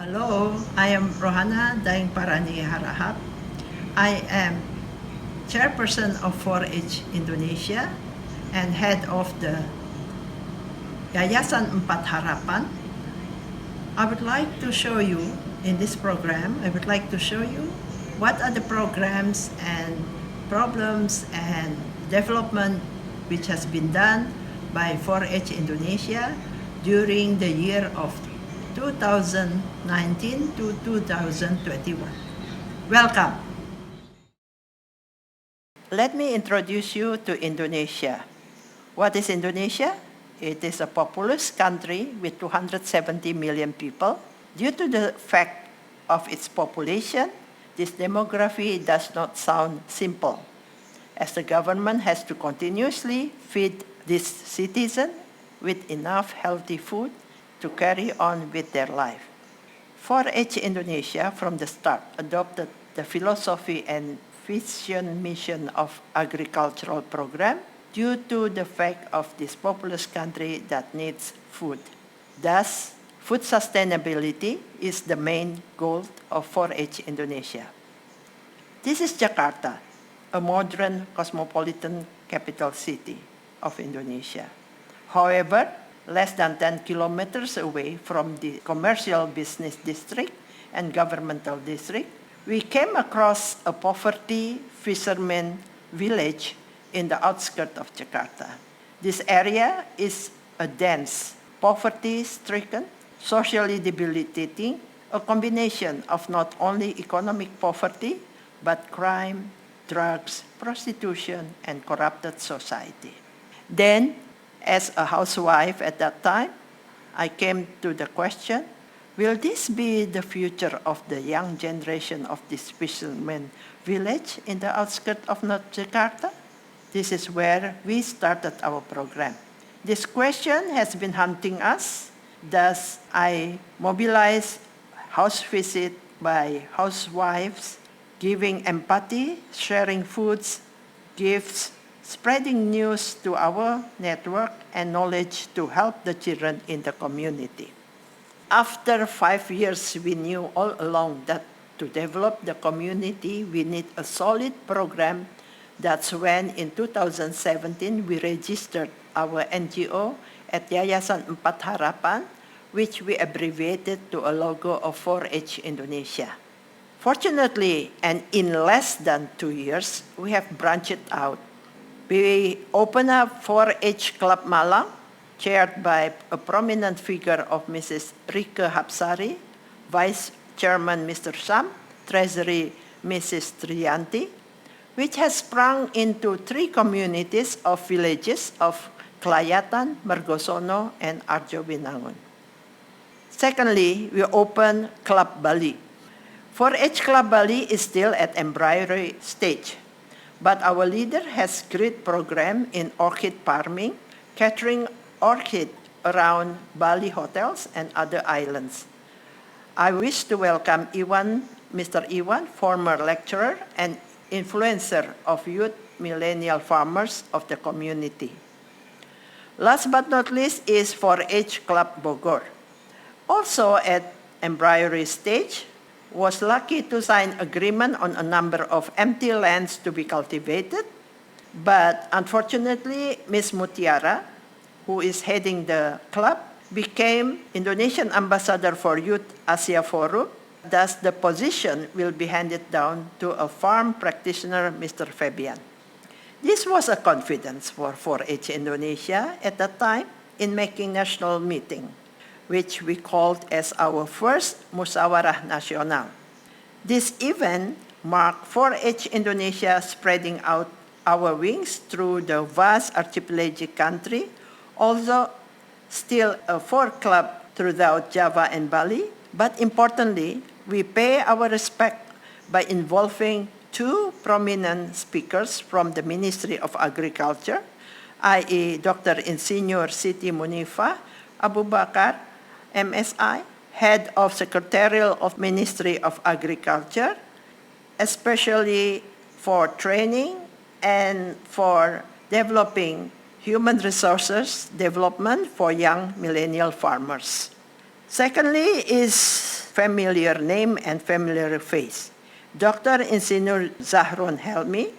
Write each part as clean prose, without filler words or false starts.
Hello, I am Rohana Daing Parani Harahap. I am chairperson of 4H Indonesia and head of the Yayasan Empat Harapan. I would like to show you in this program, what are the programs and problems and development which has been done by 4H Indonesia during the year of 2019 to 2021. Welcome. Let me introduce you to Indonesia. What is Indonesia? It is a populous country with 270 million people. Due to the fact of its population, this demography does not sound simple, as the government has to continuously feed these citizens with enough healthy food to carry on with their life. 4H Indonesia from the start adopted the philosophy and vision mission of agricultural program due to the fact of this populous country that needs food. Thus, food sustainability is the main goal of 4H Indonesia. This is Jakarta, a modern cosmopolitan capital city of Indonesia. However, less than 10 kilometers away from the commercial business district and governmental district, we came across a poverty fisherman village in the outskirts of Jakarta. This area is a dense, poverty-stricken, socially debilitating, a combination of not only economic poverty, but crime, drugs, prostitution, and corrupted society. Then, as a housewife at that time, I came to the question, will this be the future of the young generation of this fisherman village in the outskirts of North Jakarta? This is where we started our program. This question has been haunting us. Thus, I mobilized house visit by housewives, giving empathy, sharing foods, gifts, spreading news to our network and knowledge to help the children in the community. After 5 years, we knew all along that to develop the community, we need a solid program. That's when in 2017, we registered our NGO at Yayasan Empat Harapan, which we abbreviated to a logo of 4H Indonesia. Fortunately, and in less than 2 years, we have branched out. We opened up 4H Club Malang, chaired by a prominent figure of Mrs. Rike Hapsari, Vice Chairman Mr. Sam, Treasury Mrs. Trianti, which has sprung into 3 communities of villages of Klayatan, Mergosono, and Arjowinangun. Secondly, we opened Club Bali. 4H Club Bali is still at embryonic stage, but our leader has great program in orchid farming, catering orchid around Bali hotels and other islands. I wish to welcome Mr. Iwan, former lecturer and influencer of youth millennial farmers of the community. Last but not least is 4H Club Bogor. Also at embryonic stage, was lucky to sign agreement on a number of empty lands to be cultivated, but unfortunately, Ms. Mutiara, who is heading the club, became Indonesian ambassador for Youth Asia Forum. Thus, the position will be handed down to a farm practitioner, Mr. Febian. This was a confidence for 4H Indonesia at that time in making national meeting, which we called as our first Musyawarah Nasional. This event marked 4H Indonesia spreading out our wings through the vast archipelagic country, although still a 4 club throughout Java and Bali, but importantly, we pay our respect by involving 2 prominent speakers from the Ministry of Agriculture, i.e. Dr. Insinyur Siti Munifa Abu Bakar, MSI, Head of Secretarial of Ministry of Agriculture, especially for training and for developing human resources development for young millennial farmers. Secondly is familiar name and familiar face. Dr. Insinyur Zahrun Helmi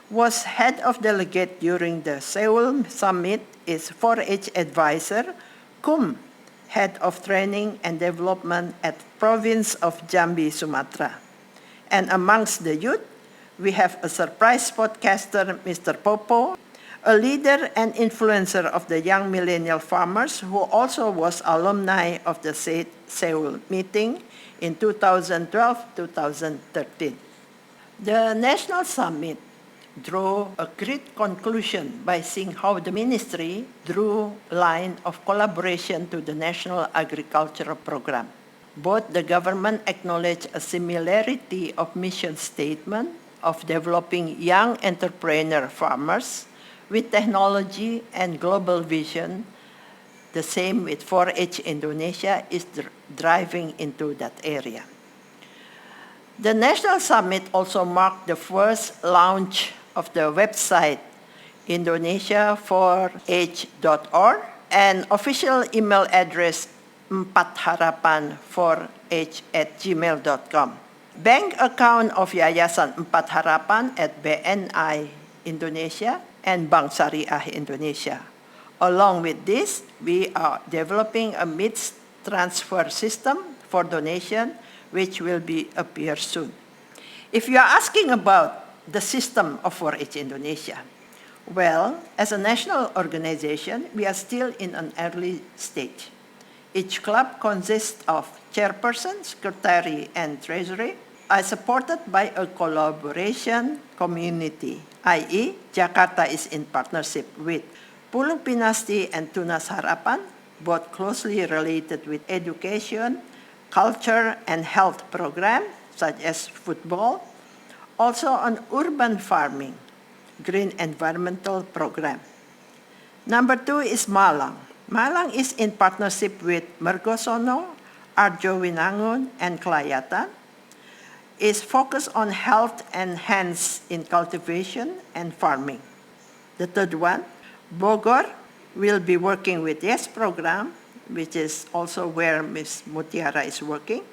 was head of delegate during the Seoul summit, is 4-H advisor, cum head of training and development at province of Jambi, Sumatra. And amongst the youth, we have a surprise podcaster, Mr. Popo, a leader and influencer of the young millennial farmers who also was alumni of the Seoul meeting in 2012-2013. The National Summit drew a great conclusion by seeing how the ministry drew a line of collaboration to the National Agricultural Program. Both the government acknowledged a similarity of mission statement of developing young entrepreneur farmers with technology and global vision. The same with 4-H Indonesia is driving into that area. The National Summit also marked the first launch of the website Indonesia4H.org and official email address 4harapan4h@gmail.com. Bank account of Yayasan 4 Harapan at BNI Indonesia and Bank Syariah Indonesia. Along with this, we are developing a mixed transfer system for donation, which will appear soon. If you are asking about the system of 4-H Indonesia, well, as a national organization, we are still in an early stage. Each club consists of chairperson, secretary, and treasury, are supported by a collaboration community, i.e., Jakarta is in partnership with Pulung Pinasti and Tunas Harapan, both closely related with education, culture, and health programs, such as football, also on urban farming, green environmental program. Number 2 is Malang. Malang is in partnership with Mergosono, Arjo Winangun, and Kelayatan, is focused on health and hands in cultivation and farming. The third one, Bogor, will be working with YES program, which is also where Ms. Mutiara is working,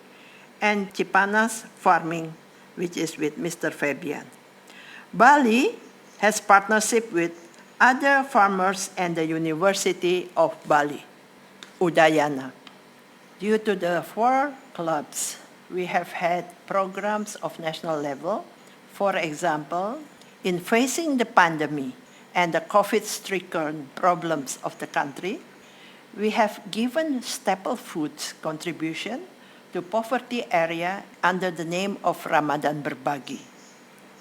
and Cipanas farming, which is with Mr. Febian. Bali has partnership with other farmers and the University of Bali, Udayana. Due to the 4 clubs, we have had programs of national level. For example, in facing the pandemic and the COVID-stricken problems of the country, we have given staple foods contribution to poverty area under the name of Ramadan Berbagi.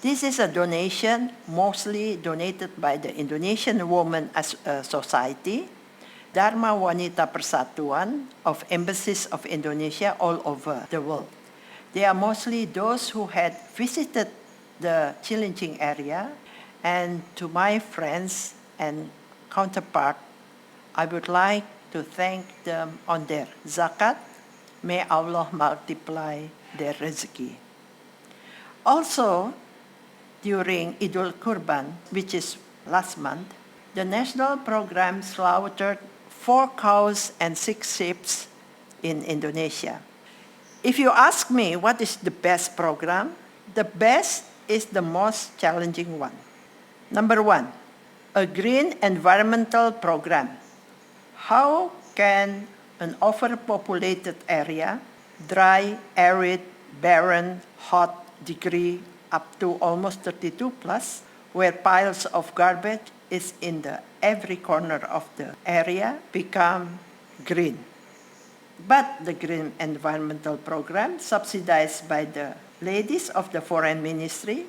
This is a donation mostly donated by the Indonesian Women Society, Dharma Wanita Persatuan of embassies of Indonesia all over the world. They are mostly those who had visited the challenging area, and to my friends and counterpart, I would like to thank them on their zakat. May Allah multiply their rezeki. Also, during Idul Kurban, which is last month, the national program slaughtered 4 cows and 6 sheep in Indonesia. If you ask me what is the best program, the best is the most challenging one. Number 1, a green environmental program. How can an overpopulated area, dry, arid, barren, hot degree up to almost 32 plus, where piles of garbage is in every corner of the area, become green? But the green environmental program, subsidized by the ladies of the Foreign Ministry,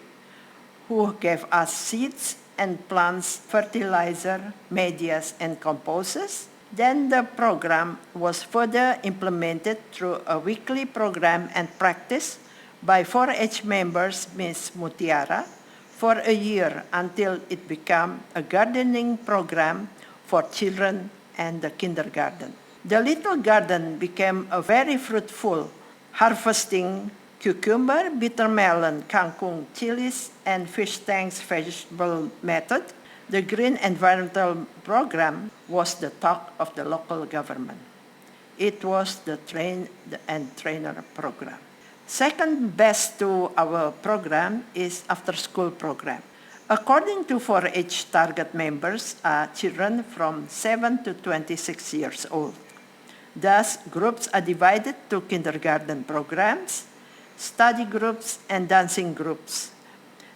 who gave us seeds and plants, fertilizer, medias, and composers. Then the program was further implemented through a weekly program and practice by 4-H members, Ms. Mutiara, for a year until it became a gardening program for children and the kindergarten. The little garden became a very fruitful, harvesting cucumber, bitter melon, kangkung, chilies, and fish tanks vegetable method. The green environmental program was the talk of the local government. it was the train and trainer program. Second best to our program is after-school program. According to 4-H target members are children from 7 to 26 years old. Thus, groups are divided to kindergarten programs, study groups, and dancing groups.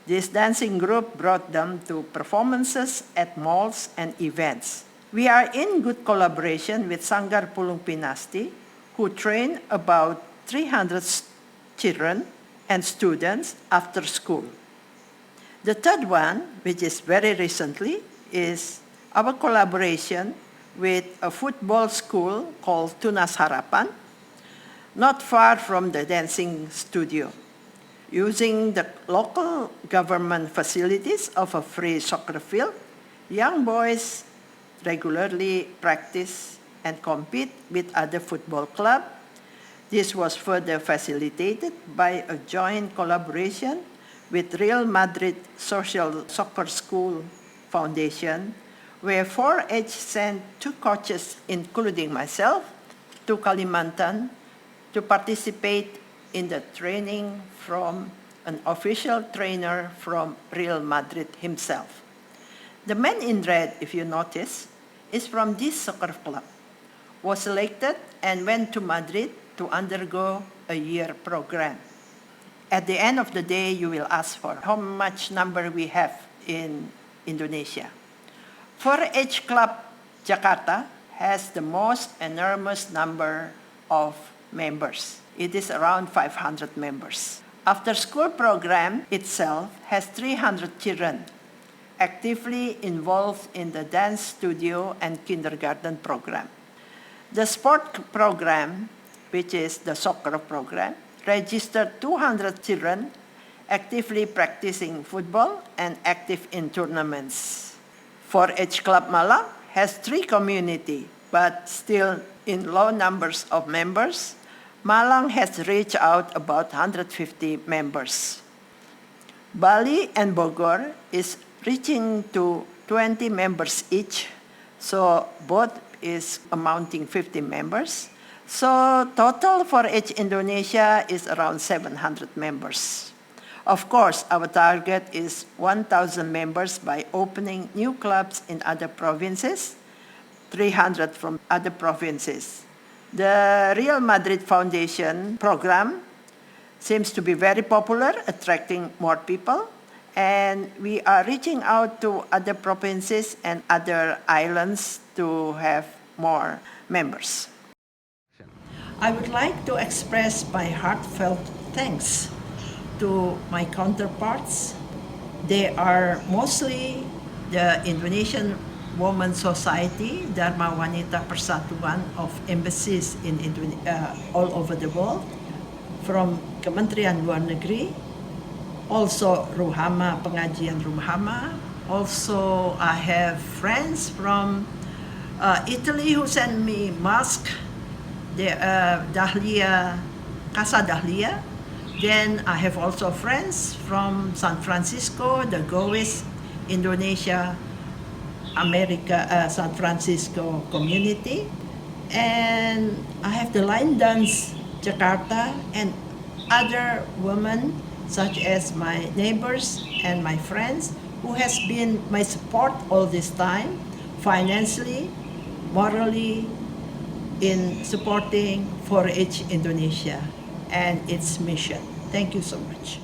This dancing group brought them to performances at malls and events. We are in good collaboration with Sanggar Pulung Pinasti, who train about 300 children and students after school. The third one, which is very recently, is our collaboration with a football school called Tunas Harapan, not far from the dancing studio. Using the local government facilities of a free soccer field, young boys regularly practice and compete with other football clubs. This was further facilitated by a joint collaboration with Real Madrid Social Soccer School Foundation, where 4-H sent 2 coaches, including myself, to Kalimantan to participate in the training from an official trainer from Real Madrid himself. The man in red, if you notice, is from this soccer club, was selected and went to Madrid to undergo a year program. At the end of the day, you will ask for how much number we have in Indonesia. 4-H Club Jakarta has the most enormous number of members. It is around 500 members. After-school program itself has 300 children actively involved in the dance studio and kindergarten program. The sport program, which is the soccer program, registered 200 children actively practicing football and active in tournaments. 4-H Club Malang has 3 communities, but still in low numbers of members. Malang has reached out about 150 members. Bali and Bogor is reaching to 20 members each, so both is amounting 50 members. So total for H Indonesia is around 700 members. Of course, our target is 1,000 members by opening new clubs in other provinces, 300 from other provinces. The Real Madrid Foundation program seems to be very popular, attracting more people, and we are reaching out to other provinces and other islands to have more members. I would like to express my heartfelt thanks to my counterparts. They are mostly the Indonesian Women's Society, Dharma Wanita Persatuan of embassies in all over the world, from Kementerian Luar Negeri, also Ruhama, Pengajian Ruhama. Also, I have friends from Italy who send me mask, Dahlia, Casa Dahlia. Then I have also friends from San Francisco, the Goes, Indonesia, America, San Francisco community. And I have the line dance Jakarta and other women such as my neighbors and my friends who has been my support all this time, financially, morally, in supporting 4-H Indonesia and its mission. Thank you so much.